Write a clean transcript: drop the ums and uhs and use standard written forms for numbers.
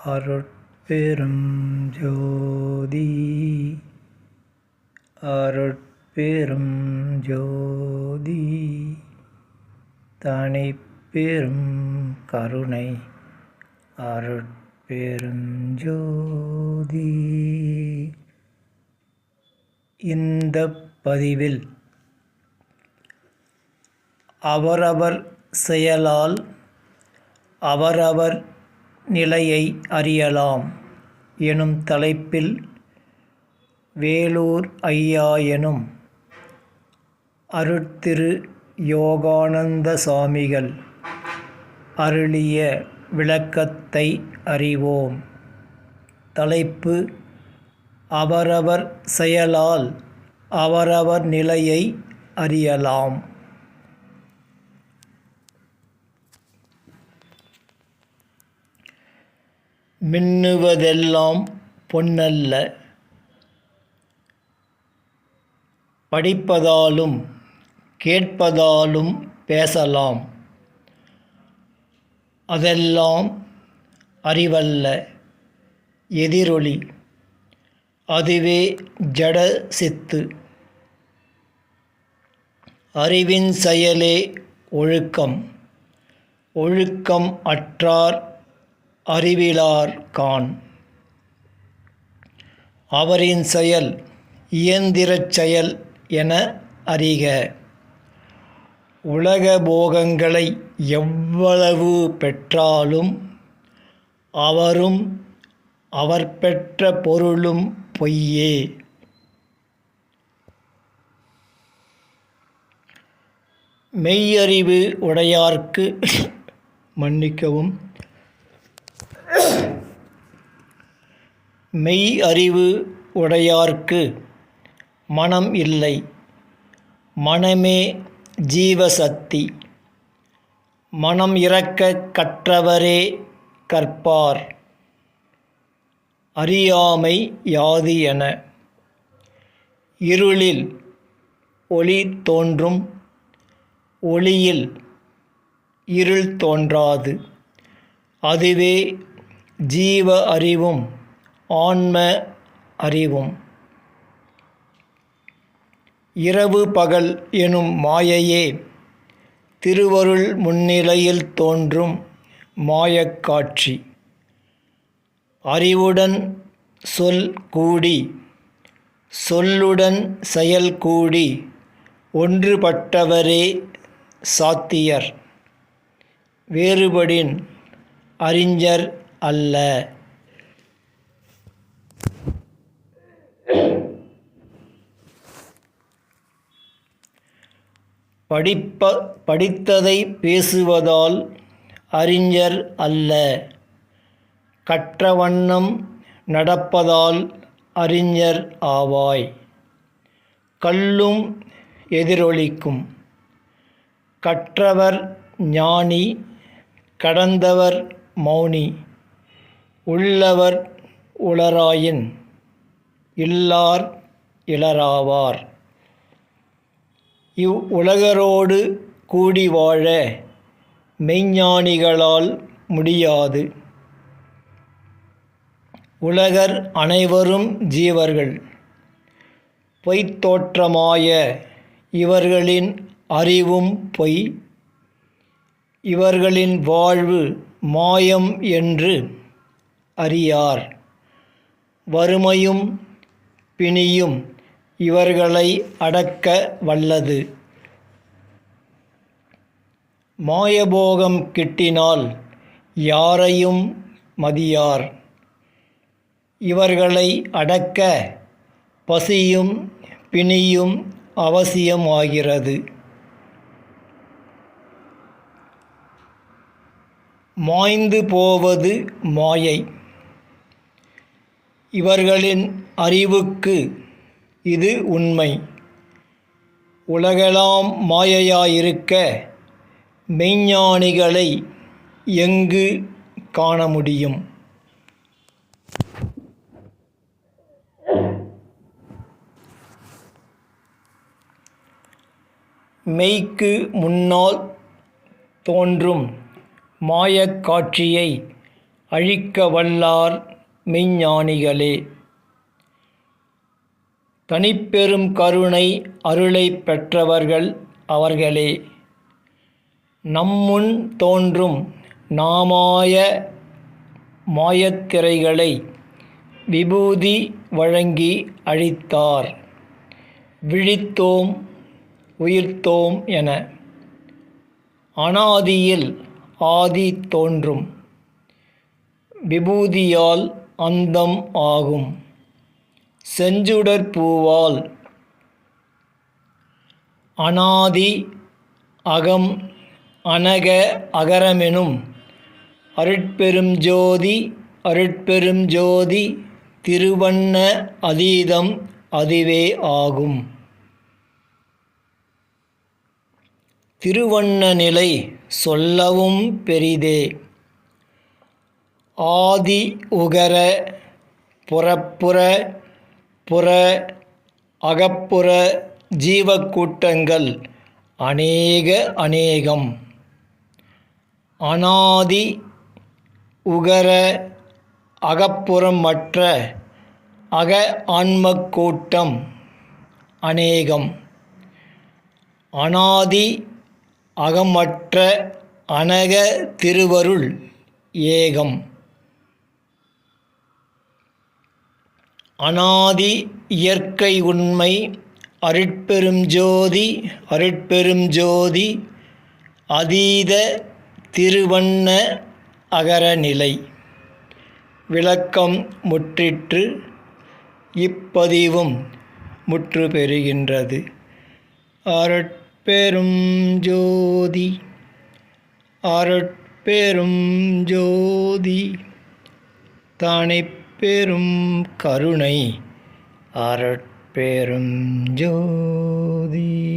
அருட்பெரும் ஜோதி அருட்பெரும் ஜோதி தனிப்பெரும் கருணை அருட்பெரும் ஜோதி. இந்த பதிவில் அவரவர் செயலால் அவரவர் நிலையை அறியலாம் எனும் தலைப்பில் வேலூர் ஐயா எனும் அருட்திரு யோகானந்த சாமிகள் அருளிய விளக்கத்தை அறிவோம். தலைப்பு: அவரவர் செயலால் அவரவர் நிலையை அறியலாம். மின்னுவதெல்லாம் பொன்னல்ல, படிப்பதாலும் கேட்பதாலும் பேசலாம். அதெல்லாம் அறிவல்ல, எதிரொலி. அதுவே ஜட சித்து. அறிவின் செயலே ஒழுக்கம். ஒழுக்கம் அற்றார் அறிவிலார் காண். அவரின் செயல் இயந்திரச் செயல் என அறிக. உலக போகங்களை எவ்வளவு பெற்றாலும் அவரும் அவர் பெற்ற பொருளும் பொய்யே. மெய்யறிவு உடையார்க்கு மெய் அறிவு உடையார்க்கு மனம் இல்லை. மனமே ஜீவசக்தி. மனம் இறக்கக் கற்றவரே கற்பார். அறியாமை யாது என. இருளில் ஒளி தோன்றும், ஒளியில் இருள் தோன்றாது. அதுவே ஜீவ அறிவும் ஆன்ம அறிவும். இரவு பகல் எனும் மாயையே திருவருள் முன்னிலையில் தோன்றும் மாயக்காட்சி. அறிவுடன் சொல் கூடி, சொல்லுடன் செயல் கூடி ஒன்றுபட்டவரே சாத்தியர். வேறுபடின் அறிஞர் அல்ல. படித்ததை பேசுவதால் அறிஞர் அல்ல. கற்றவண்ணம் நடப்பதால் அறிஞர் ஆவாய். கல்லும் எதிரொலிக்கும். கற்றவர் ஞானி, கடந்தவர் மௌனி. உள்ளவர் உளராயின் இல்லார் இலராவார். இவ்வுலகரோடு கூடி வாழ மெய்ஞானிகளால் முடியாது. உலகர் அனைவரும் ஜீவர்கள். பொய்த்தோற்றமாய இவர்களின் அறிவும் பொய். இவர்களின் வாழ்வு மாயம் என்று அறியார். வறுமையும் பிணியும் இவர்களை அடக்க வல்லது. மாயபோகம் கிட்டினால் யாரையும் மதியார். இவர்களை அடக்க பசியும் பிணியும் அவசியமாகிறது. மாய்ந்து போவது மாயை. இவர்களின் அறிவுக்கு இது உண்மை. உலகெல்லாம் மாயையாயிருக்க மெய்ஞானிகளை எங்கு காண முடியும்? மெய்க்கு முன்னால் தோன்றும் மாயக் காட்சியை அழிக்க வல்லார் மெய்ஞ்ஞானிகளே. தனிப்பெரும் கருணை அருளைப் பெற்றவர்கள் அவர்களே. நம்முன் தோன்றும் நாமாய மாயத்திரைகளை விபூதி வழங்கி அழித்தார். விழித்தோம் உயிர்த்தோம் என அனாதியில் ஆதி தோன்றும் விபூதியால் அந்தம் ஆகும் செஞ்சுடர் பூவால் அனாதி அகம் அனக அகரமெனும் அருட்பெரும் ஜோதி அருட்பெரும் ஜோதி திருவண்ண அதீதம் அதுவே ஆகும். திருவண்ண நிலை சொல்லவும் பெரிதே. ஆதி உகர புறப்புற புற அகப்புற ஜீவக்கூட்டங்கள் அநேக அநேகம். அனாதி உகர அகப்புறம் மற்ற அக ஆன்மக் கூட்டம் அநேகம். அனாதி அகமற்ற அனக திருவருள் ஏகம். அனாதி இயற்கை உண்மை அருட்பெரும் ஜோதி அருட்பெரும் ஜோதி அதீத திருவண்ண அகரநிலை. விளக்கம் முற்றிற்று. இப்பதிவும் முற்று பெறுகின்றது. அருட்பெரும் ஜோதி அருட்பெரும் ஜோதி தனிப்பெரும் கருணை அருட்பெரும் ஜோதி.